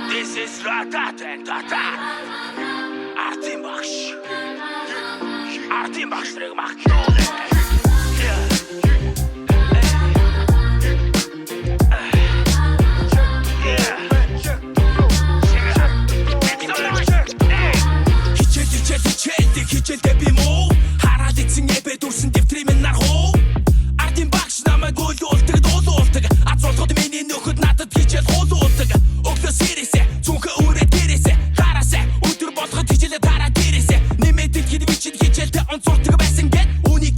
This is Ratata. Артем багш нарыг мах. Хичээлдээ би муу хараад ицэн эбэ дүрсэн дэвтрийн минь нархуу ардын багш намайг уулдаг дуулуулдаг азуулгад миний нөхөд надад хичээл хуулуулдаг өглөө сэрээсэ цүнхэ үрэ дээрээсэ гараасэ өдөр болгоод хичээлээ тараа дээрээсэ нэмэдэг хэд бичид хичээлдээ онцордог байсан гэд үнийг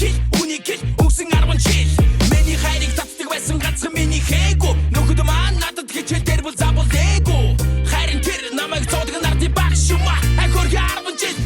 хэл өгсөн 10 жил миний хайрыг татдаг байсан ганцхан миний хээгүү нөхөд маань надад хичээл дээр бол забул дээгүү хайрын тэр намайг зоодог ардын багш юм а хөр 10 жил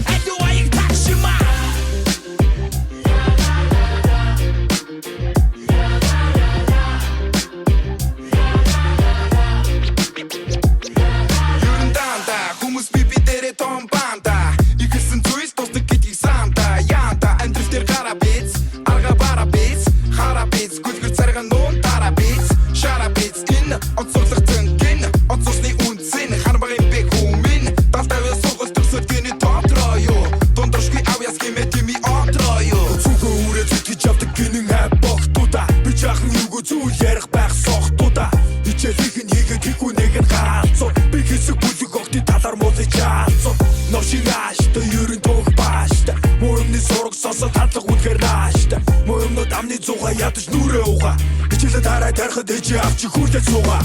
ядаж нүрээ уга хичээлээ тарай тарихад ээжээ авчи хүрдэл сууга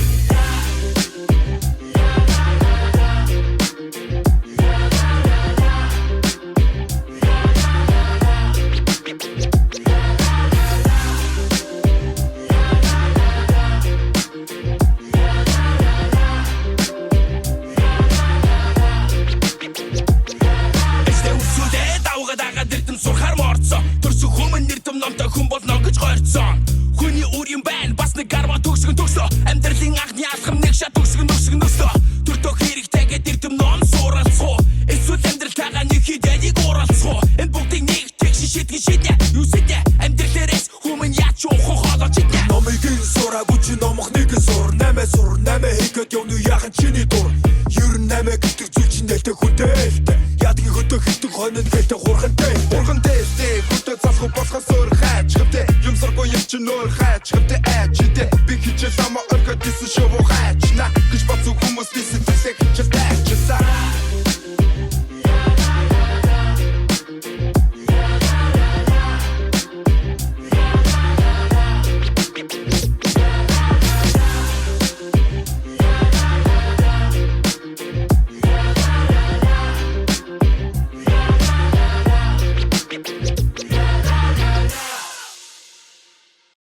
Хүний үр юм байна бас нэг гарва төгсгөн төгсөө амьдралын анхны алхам нэг шат төгсгөн өстөө төртөө хэрэгтэйгээ дэрдэм ном суралцгоо эсвэл амьдралтайгаа нэг хидэнийг уралцгоо энэ бүгдийг нэг тэг шишэдгэн шидэ юусэдэ амьдралээрээс хүмүн яач ухаан хоолож идэ номыг сураагүй чи номох нэг сур намаа хийгээд явна яхан чиний дур ер нь намаа гэдэг зүйл чинь нэлтэй хүнтэй ядгийн хөтөө хитэн хойно нэлтэй хурхантай хөтөө засах босхос өөр хайч юм сургүй юм чи нөр хайч би хичээл ама өргөд дисэн шоу